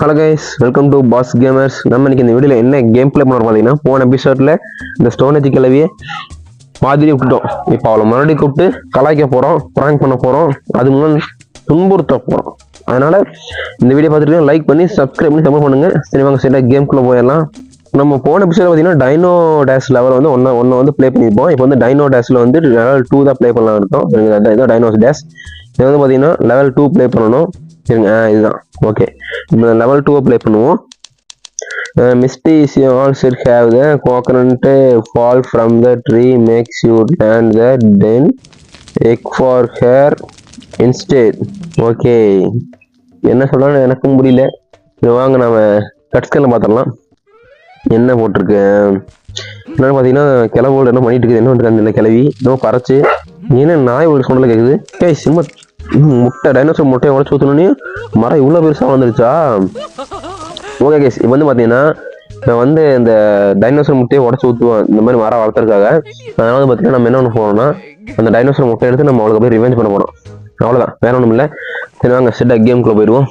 Hello guys, welcome to boss gamers. நம்ம இன்னைக்கு இந்த வீடியோவில் என்ன கேம் பிளே பண்ணுறோம் பார்த்தீங்கன்னா, போன எபிசோடில் இந்த ஸ்டோனேஜ் கிளவியை மாதிரி விட்டுட்டோம். இப்போ அவளை மறுபடியும் கூப்பிட்டு கலாய்க்க போகிறோம், ப்ராங்க் பண்ண போகிறோம், அது முன்னாடி துன்புறுத்த போகிறோம். அதனால் இந்த வீடியோ பார்த்துட்டு லைக் பண்ணி சப்ஸ்கிரைப் பண்ணி சப்போர்ட் பண்ணுங்கள். சரி வாங்க, சரி கேம்குள்ளே போயிடலாம். நம்ம போன எபிசோட பார்த்தீங்கன்னா டைனோ டேஷ் லெவல் வந்து ஒன்று வந்து ப்ளே பண்ணியிருப்போம். இப்போ வந்து டைனோ டேஷில் வந்து லெவல் 2 தான் ப்ளே பண்ணலாம் இருக்கோம். இதான் டைனோஸ் டேஷ். இது வந்து பார்த்தீங்கன்னா லெவல் 2 ப்ளே பண்ணணும். சரிங்க, இதுதான் ஓகே. இப்போ லெவல் 2 ப்ளே பண்ணுவோம். Misty is all should have the coconut fall from the tree makes you land the den egg for her instead. Okay, என்ன சொல்றான்னு எனக்கும் புரியல. வாங்க நம்ம கட்ஸ்கல்ல பார்த்துடலாம் என்ன போட்டிருக்கு. என்னன்னு பார்த்தீங்கன்னா கிளவோடு என்ன பண்ணிட்டு இருக்குது, என்ன பண்ணிட்டு அந்த கிளவி இன்னும் பறச்சு ஏன்னா நாய் ஒரு சொன்னல கேட்குது. ஏய் சிம்ம முட்டை டைனோசர் முட்டையை உடச்சு ஊற்றணுன்னே மரம் இவ்வளோ பெருசாக வந்துருச்சா? ஓகே கேஸ், இப்போ வந்து பார்த்தீங்கன்னா நான் வந்து இந்த டைனோசர் முட்டையை உடச்சி ஊற்றுவேன் இந்த மாதிரி மரம் வளர்த்துருக்காங்க. அதனால வந்து பார்த்தீங்கன்னா நம்ம என்ன ஒன்று போகிறோம்னா அந்த டைனோசர் முட்டை எடுத்து நம்ம அவளுக்கு போய் ரிவெஞ்ச் பண்ண போகிறோம். அவ்வளோதான், வேற ஒன்றும் இல்லை. சரி வாங்க செட்டாக கேமுக்குள்ளே போயிடுவோம்.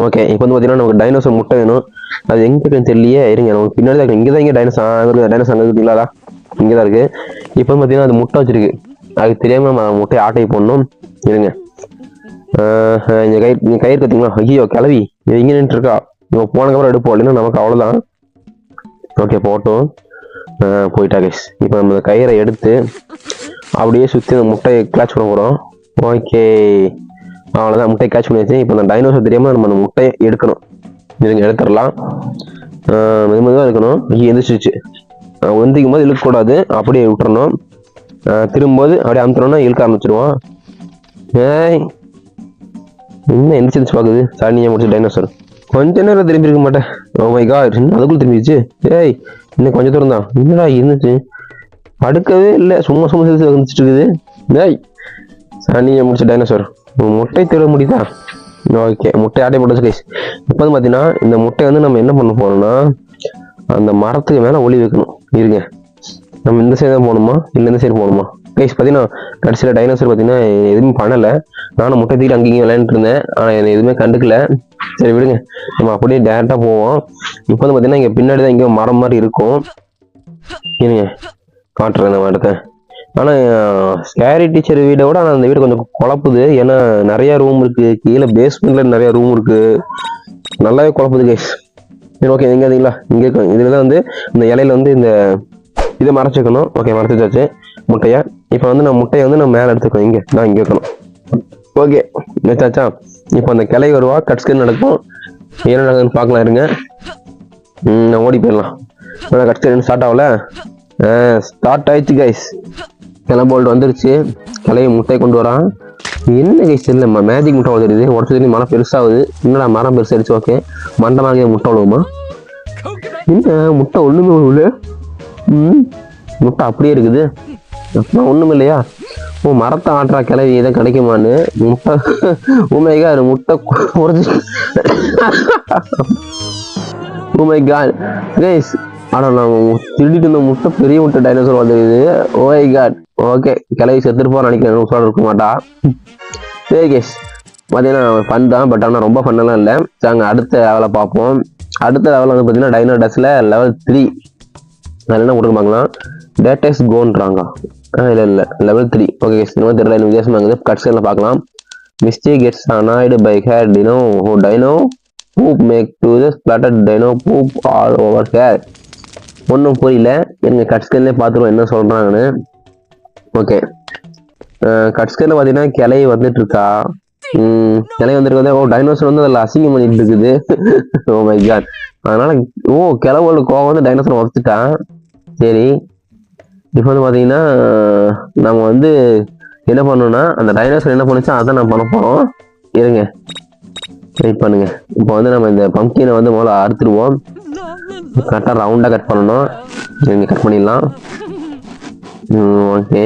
ஓகே, இப்போ வந்து பார்த்தீங்கன்னா நமக்கு டைனோசர் முட்டை வேணும். அது எங்கே இருக்குன்னு தெரியலையே. இருங்க, நமக்கு பின்னாடி தான் இங்கே தான். இங்கே டைனோசர் அங்கே இருக்குங்களா? இங்கே தான் இருக்குது. இப்போ வந்து பார்த்தீங்கன்னா அது முட்டை வச்சிருக்கு. அதுக்கு தெரியாமல் நம்ம முட்டையை ஆட்டை போடணும். இருங்க, இங்கே கயிறு பார்த்தீங்களா? ஐயோ கிளவி இது இங்கே நின்றுட்டு இருக்கா. நம்ம போனதுக்கப்புறம் எடுப்போம், இல்லைன்னா நமக்கு அவ்வளோதான். ஓகே போட்டோம், போயிட்டா கைஸ். இப்போ நம்ம கயிறை எடுத்து அப்படியே சுற்றி அந்த முட்டையை கேட்ச் பண்ண போகிறோம். ஓகே அவ்வளோதான், முட்டையை கேட்ச் பண்ணியாச்சு. இப்போ அந்த டைனோசர் தெரியாமல் நம்ம அந்த முட்டையை எடுக்கணும். இதுங்க எடுத்துடலாம். மெதுவாக இருக்கணும். இங்கே எந்திரிச்சிச்சு. எந்திரிக்கும் போது இழுக்கக்கூடாது, அப்படியே விட்டுறணும். திரும்பும்போது அப்படியே அமுத்துறோம்னா இழுக்க ஆரம்பிச்சிடுவோம். ஏய் இன்னும் எந்திரிச்சு பார்க்குது. சாணியாக முடிச்சு டைனோசர் கொஞ்ச நேரம் திரும்பி இருக்க மாட்டேன். ஓ மை காட், அதுக்குள்ள திரும்பிடுச்சு. ஏய் இன்னும் கொஞ்சம் தூரம் தான். என்னடா இருந்துச்சு, படுக்கவே இல்லை, சும்மா சும்மா சிரிச்சு வந்துச்சுட்டு இருக்குது. ஏய் சாணியாக முடிச்ச டைனோசர் முட்டை திருட முடியுதா? ஓகே, முட்டை ஆட்டை போட்டு கைஸ். இப்போ வந்து பார்த்தீங்கன்னா இந்த முட்டையை வந்து நம்ம என்ன பண்ண போறோம்னா அந்த மரத்துக்கு மேலே ஒளி வைக்கணும். இருங்க, நம்ம இந்த சைடு தான் போகணுமா இல்லை இந்த சைடு போகணுமா? கைஸ் பார்த்தீங்கன்னா கடைசியில் டைனோசர் பார்த்தீங்கன்னா எதுவுமே பண்ணலை. நானும் முட்டை தூக்கிட்டு அங்கேயும் விளையாண்டுட்டு இருந்தேன், ஆனால் என்னை எதுவுமே கண்டுக்கல. சரி விடுங்க, நம்ம அப்படியே டேரெக்டாக போவோம். இப்போ வந்து பார்த்தீங்கன்னா இங்கே பின்னாடி தான் இங்கே மரம் மாதிரி இருக்கும். இருங்க காட்டுறேன் நம்ம இடத்த. ஆனால் ஸ்கேரி டீச்சர் வீடை விட ஆனால் அந்த வீடு கொஞ்சம் குழப்புது. ஏன்னா நிறைய ரூம் இருக்கு, கீழே பேஸ்மெண்ட்ல நிறைய ரூம் இருக்கு, நல்லாவே குழப்புது கைஸ். சரி ஓகே, எங்க இருந்தீங்களா? இங்கே இருக்கும். இதுல தான் வந்து இந்த இலையில வந்து இந்த இதை மறைச்சிக்கணும். ஓகே மறைச்சி வச்சாச்சு முட்டையை. இப்போ வந்து நம்ம முட்டையை வந்து நம்ம மேலே எடுத்துக்கணும். இங்கே நான் இங்கே வைக்கணும். ஓகே வச்சாச்சா? இப்போ அந்த கிளை வருவா, கட்ஸ்கன் நடக்கும். என்ன நடக்குதுன்னு பார்க்கலாம். இருங்க, நான் ஓடி போயிடலாம். கட்ஸ்கன் ஸ்டார்ட் ஆகல, ஸ்டார்ட் ஆயிடுச்சு கைஸ். கிளம்போல்ட் வந்துருச்சு. கிளைய முட்டை கொண்டு வரான். என்ன கைஸ் தெரியல, மேஜிக் முட்டை வந்துடுது. உடச்சதுலேயே மரம் பெருசாகுது. என்னடா மரம் பெருசாகிடுச்சு. ஓகே மண்டமாக முட்டை விழுவுமா? என்ன முட்டை ஒன்றுமே விழுவு? முட்டை அப்படியே இருக்குது. அப்புறம் ஒன்றும் இல்லையா? ஓ மரத்தை ஆட்டுறா கிளவி இதை கிடைக்குமான்னு முட்டை உமைகா முட்டை உடச்சி. உமைகா கைஸ், ஆனால் நான் திருடிட்டு இருந்த முட்டை பெரிய முட்டை டைனோசர் வந்துருக்குது. ஓ மை காட். ஓகே கிளவி செத்துருப்போம் நினைக்கிறேன், உசாடு இருக்க மாட்டா. சரி கேஸ், பார்த்தீங்கன்னா ஃபன் தான், பட் ஆனால் ரொம்ப ஃபன்னெல்லாம் இல்லை. நாங்கள் அடுத்த லெவலை பார்ப்போம். அடுத்த லெவலில் வந்து பார்த்தீங்கன்னா டைனோ டேஷில் லெவல் 3 அதில் என்ன கொடுக்க பார்க்கலாம். டேட்டஸ் கோன்றாங்க. இல்லை லெவல் 3. ஓகே கேஸ், இன்னும் தெரியல, இன்னும் வித்தியாசமாக இருக்குது. கட்ஸ்கனில் பார்க்கலாம். Mistake gets annoyed by her dino dino poop make to the splattered dino poop all over hair. ஒன்றும் புரியல, எங்கள் கட்ஸ்கன்லேயே பார்த்துருவோம் என்ன சொல்கிறாங்கன்னு. ஓகே கட்ஸ்கனில் பார்த்தீங்கன்னா கிளை வந்துட்டு இருக்கா. கிளை வந்துருக்கதே. ஓ டைனோசர் வந்து அதில் அசிங்கம் பண்ணிட்டு இருக்குது. Oh my god. அதனால கிளவோட கோவம் வந்து டைனோசர் உடச்சிட்டான். சரி இப்போ வந்து பார்த்தீங்கன்னா நம்ம வந்து என்ன பண்ணோம்னா அந்த டைனோசர் என்ன பண்ணுச்சோ அதான் நான் பண்ண போகிறோம். இருங்க வெயிட் பண்ணுங்க. இப்போ வந்து நம்ம இந்த பம்ப்கினை வந்து முதல்ல அறுத்துருவோம். கரெக்டாக ரவுண்டாக கட் பண்ணணும். இங்கே கட் பண்ணிடலாம். ஓகே,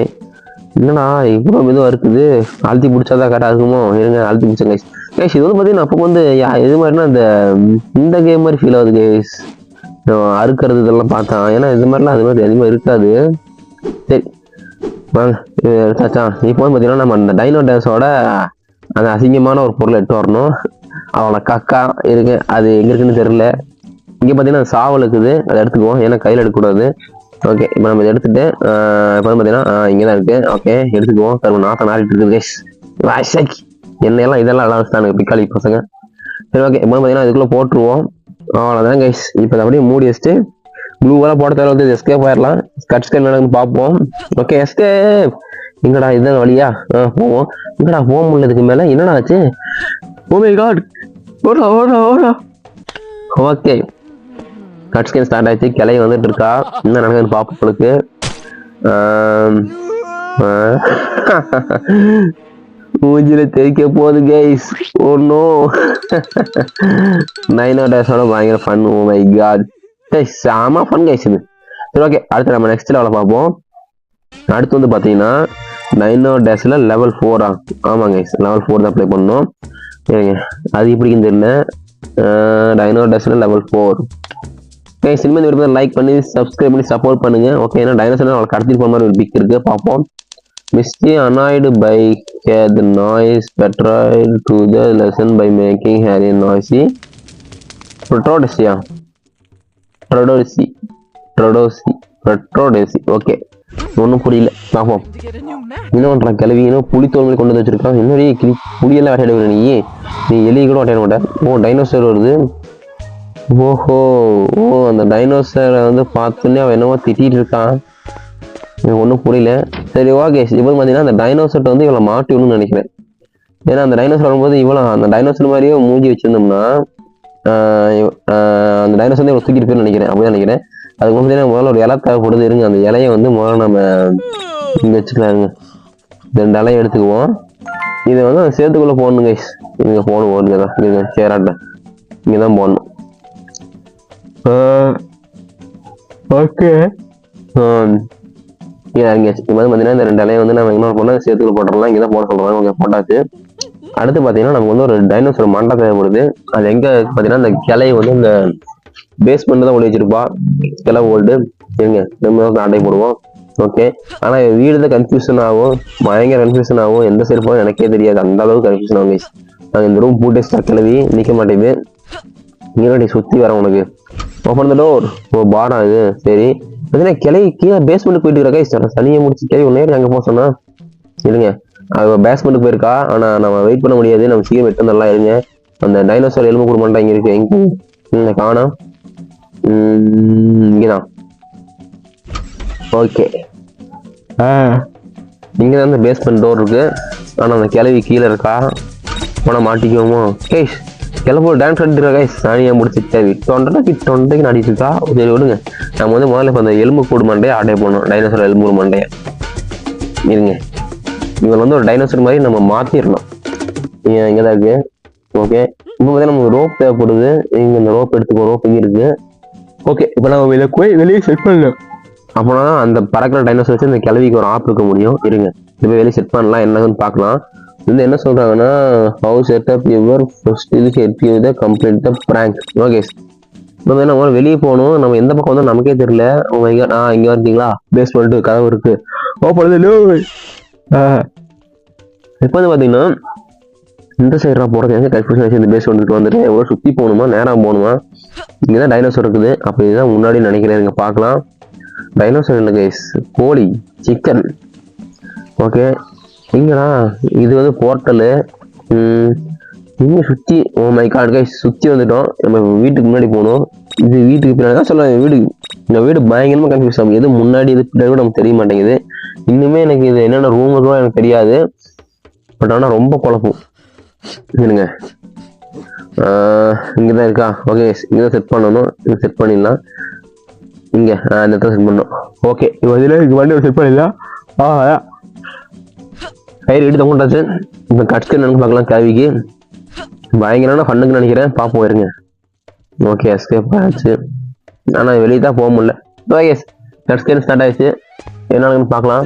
என்னடா இவ்வளோ மெதுவாக இருக்குது, அழுத்தி பிடிச்சாதான் கரெக்டாக இருக்குமோ? இருங்க அழுத்தி பிடிச்சேன் கைஸ். கைஸ் இது வந்து பார்த்தீங்கன்னா அப்போ வந்து எது மாதிரினா இந்த கேம் மாதிரி ஃபீல் ஆகுது கைஸ். அறுக்கிறது இதெல்லாம் பார்த்தேன். ஏன்னா இது மாதிரிலாம் அது மாதிரி அதிகமாக இருக்காது. சரி வாங்க எடுத்தாச்சா? இப்போ வந்து பார்த்தீங்கன்னா நம்ம அந்த டைனோ டேஸோட அந்த அசிங்கமான ஒரு பொருளை எடுத்து வரணும். அவளோட கக்கா இருக்கு, அது எங்க இருக்குன்னு தெரியல. இங்க பாத்தீங்கன்னா சாவல் இருக்குது, அதை எடுத்துக்குவோம், ஏன்னா கையில எடுக்கக்கூடாது. ஓகே, இப்போ நம்ம இதை எடுத்துட்டு இப்போ பாத்தீங்கன்னா இங்கதான் இருக்கு. ஓகே, எடுத்துக்குவோம். கரும்பு நாத்தம் நாரிட்டு இருக்குது கைஸ். எண்ணெயெல்லாம் இதெல்லாம் அழகாங்க பிக்காளி பசங்க. சரி ஓகே, இப்போ பாத்தீங்கன்னா இதுக்குள்ள போட்டுருவோம். அவ்வளோதான் கைஸ். இப்போ அப்படியே மூடி வச்சுட்டு ப்ளூவெல்லாம் போட தேவை வந்து எஸ்கேப் ஆயிடலாம். ஸ்கட் நடந்து பார்ப்போம். Okay, escape. எங்கடா இதுதான் வழியா? போவோம். எங்கடா போக முடியல இதுக்கு மேல? என்னடா ஆச்சு? ஓ மை காட், ஓடா ஓடா ஓடா. ஓகே, கட் ஸ்கேன் ஸ்டார்ட் ஆயிடுச்சு. கிளைய வந்துட்டு இருக்கா, என்ன நடக்குதுன்னு பாப்பங்களுக்கு. மூஞ்சில தெரிக்க போகுது கைஸ். ஒன்னும் 9 டேஸோட பயங்கர ஃபன். ஓ மை காட், செம ஃபன் கைஸ் இது. சரி ஓகே, அடுத்து நம்ம நெக்ஸ்ட் லெவலில் பார்ப்போம். அடுத்து வந்து பார்த்தீங்கன்னா 9 டேஸில் லெவல் 4. ஆமாங்க கைஸ், லெவல் 4 தான் அப்ளை பண்ணோம். சரிங்க, அது இப்படின்னு தெரியல. 9 டேஸில் லெவல் 4. கைஸ், இனிமேல் இந்த வீடியோ லைக் பண்ணி சப்ஸ்கிரைப் பண்ணி சப்போர்ட் பண்ணுங்க. ஓகே, ஏன்னா டைனோசர் அவளுக்கு கடத்திட்டு போகிற மாதிரி ஒரு பிக் இருக்கு, பார்ப்போம். Misty annoyed by the noise betrayed to the lesson by making Harry noisy. Protodesi. Okay, ஒன்றும் புரியல, பார்ப்போம். இன்னும் ஒன்றான் கிளவி, இன்னும் புளித்தோல் மாதிரி கொண்டு வந்து வச்சிருக்கான். இன்னொரு புளியெல்லாம் வேட்டையிடுவ நீ எலி கூட வேட்டையிட மாட்டேன். ஓ, டைனோசர் வருது. ஓஹோ, அந்த டைனோசரை வந்து பார்த்தோன்னே அவன் என்னவோ திட்டிகிட்டு இருக்கான். எனக்கு ஒன்றும் புரியல. சரி ஓகே, இப்போ பார்த்தீங்கன்னா அந்த டைனோசர்ட்ட வந்து இவளை மாட்டி விடணும்னு நினைக்கிறேன். ஏன்னா அந்த டைனோசர் வரும்போது இவ்வளோ அந்த டைனோசர் மாதிரியே மூஞ்சி வச்சிருந்தோம்னா அந்த டைனோசர் வந்து இவ்வளோ தூக்கிட்டு போயின்னு நினைக்கிறேன். அப்படிதான் நினைக்கிறேன். அதுக்கு பார்த்தீங்கன்னா முதல்ல ஒரு இலை தேவைப்படுது. இருங்க, அந்த இலையை வந்து முதல்ல நம்ம இங்கே வச்சுக்கலாங்க. 2 இலையை எடுத்துக்குவோம். இதை வந்து அந்த சேத்துக்குள்ளே போடணும் கைஸ். இங்கே போகணும், ஓடுங்க தான் இங்கே சேராட்ட இங்கே தான் போடணும். ஓகே, இறங்கியாச்சு. இப்போ வந்து பார்த்தீங்கன்னா இந்த 2 இலையை வந்து நம்ம இன்னொரு போனால் சேத்துக்குள்ள போட்டுடலாம். இங்கே தான் போட சொல்கிறாங்க. ஓகே, போட்டாச்சு. அடுத்து பார்த்தீங்கன்னா நமக்கு வந்து ஒரு டைனோசர் மண்டை தேவைப்படுது. அது எங்கே பார்த்தீங்கன்னா இந்த கிளையை வந்து இந்த பேஸ்மெண்ட் தான் ஒளி வச்சிருப்பா. கிளை ஓல்டு இருங்க, நம்ம ஆட்டை போடுவோம். ஓகே, ஆனால் வீடு தான் கன்ஃபியூஷன் ஆகும், பயங்கர கன்ஃபியூஷன் ஆகும். எந்த சைடு போகும் எனக்கே தெரியாது, அந்த அளவுக்கு கன்ஃபியூஷன் ஆகும் கைஸ். நாங்கள் இந்த ரூம் பூட்டே ஸ்டாக் கிளவி நிற்க மாட்டேங்குது. இங்கே சுற்றி வர உனக்கு ஓப்பன் த டோர். ஓ, பாடம் இது. சரி, பார்த்தீங்கன்னா கிளை கீழே பேஸ்மெண்ட்டுக்கு போயிட்டு இருக்கா கைஸ். சனியை முடிச்சு கிளை ஒன்றே அங்கே போக சொன்னா இருங்க. அது பேஸ்மெண்ட்டுக்கு போயிருக்கா, ஆனால் நம்ம வெயிட் பண்ண முடியாது. நம்ம சீக்கிரம் வெட்டு நல்லா இருங்க. அந்த டைனோசர் எலும்பு கூட மாட்டா இங்கே இருக்கு. எங்கே காணோம்? இங்கேதான். ஓகே, இங்கதான் அந்த பேஸ்மெண்ட் டோர் இருக்கு. ஆனால் அந்த கிளவி கீழே இருக்கா. போனால் மாட்டிக்குவோமோ கைஸ்? கிளம்பு டான்ஸ் ஆடிட்டு கைஸ். சாணியை முடிச்சுட்டு தொண்டைக்கு நாடிட்டு இருக்கா. சரி விடுங்க, நம்ம வந்து முதல்ல இப்போ அந்த எலும்பு கூடு மண்டையை ஆட்டை போடணும். டைனோசர் எலும்பு மண்டையை இருங்க. இவங்க வந்து ஒரு டைனோசர் மாதிரி நம்ம மாற்றிடலாம். இங்கே தான் இருக்கு. ஓகே, இப்போ பார்த்தீங்கன்னா நமக்கு ரோப் தேவைப்படுது. இங்கே இந்த ரோப் எடுத்துக்கோ. ரோப் இங்கே இருக்கு. ஓகே, இப்போ நம்ம வெளியே செட் பண்ணலாம். அப்போனா அந்த பறக்கிற டைனோசர் வச்சு இந்த கிளவிக்கு ஒரு ஆப் இருக்க முடியும். இருங்க, இப்போ வெளியே செட் பண்ணலாம், என்னன்னு பார்க்கலாம். வந்து என்ன சொல்றாங்கன்னா, ஹவு செட்டப் யுவர் ஃபர்ஸ்ட் இது help you the complete the prank. Okay, இப்போ வந்து நம்ம வெளியே போகணும். நம்ம எந்த பக்கம் வந்து நமக்கே தெரியல. இங்கே வந்தீங்களா? பேஸ்மெண்ட் கதவு இருக்கு. ஓப்பன். இப்போ வந்து பார்த்தீங்கன்னா இந்த சைடா போகிறது எங்கே கன்ஃபியூஷன் ஆச்சு. இந்த பேஸ்மெண்ட்டுக்கு வந்துட்டு எவ்வளோ சுற்றி போகணுமா, நேராக போகணுமா? இங்கே தான் டைனோசர் இருக்குது. அப்போ இதுதான் முன்னாடி நினைக்கிறேன். இங்கே பார்க்கலாம். டைனோசர் இல்லை கைஸ், கோழி, சிக்கன். ஓகே, இங்கடா இது வந்து போர்ட்டலு. இங்கே சுற்றி, ஓ மை காட் கைஸ், சுற்றி வந்துட்டோம். நம்ம வீட்டுக்கு முன்னாடி போகணும். இது வீட்டுக்கு பின்னாடி தான் சொல்லுவேன். இந்த வீடு பயங்கரமாக கன்ஃபியூஸ் ஆகும். எது முன்னாடி எது பின்னாடி கூட நமக்கு தெரிய மாட்டேங்குது. இன்னுமே எனக்கு இது என்னென்ன ரூம் இருக்குன்னு எனக்கு தெரியாது. பட் ஆனால் ரொம்ப குழப்பம். இருங்க, இங்கே தான் இருக்கா? ஓகே, இங்கே தான் செட் பண்ணணும். இங்கே செட் பண்ணிடலாம். இங்கே இந்த இடத்துல செட் பண்ணணும். ஓகே, இப்போ இதில் வண்டி செட் பண்ணிடலாம். கயிறு எடுத்து கொண்டாச்சு. இப்போ கட்ஸ்க்கு என்னன்னு பார்க்கலாம். கேவிக்கு பயங்கரமான ஃபண்ணுக்கு நினைக்கிறேன். பார்ப்போம் இருங்க. ஓகே, எஸ்கேப் ஆயிடுச்சு. ஆனால் வெளியே தான் போக முடியல. ஓகே, கட்ஸ்கேன் ஸ்டார்ட் ஆயிடுச்சு. என்னன்னு பார்க்கலாம்.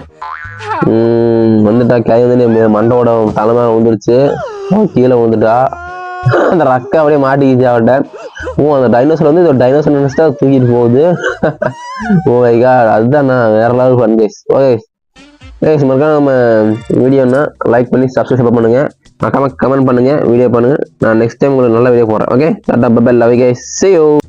வந்துட்டா கேவி வந்து மண்டோட தலைமை வந்துருச்சு. கீழே வந்துட்டா. அந்த ரக்கை அப்படியே மாட்டிக்கிச்சு அவட்ட. அந்த டைனோசர் வந்து ஒரு டைனோசர் நினைச்சிட்டா தூக்கிட்டு போகுது. ஓ மை காட், அதுதான் நான் வேற level fun guys. Okay guys, மறக்காம நம்ம வீடியோன்னா லைக் பண்ணி சப்ஸ்கிரைப் பண்ணுங்க. மறக்காம கமெண்ட் பண்ணுங்க, வீடியோ பண்ணுங்க. நான் நெக்ஸ்ட் டைம் உங்களுக்கு நல்ல வீடியோ போடுறேன். Okay, tata bye bye, love you guys, see you.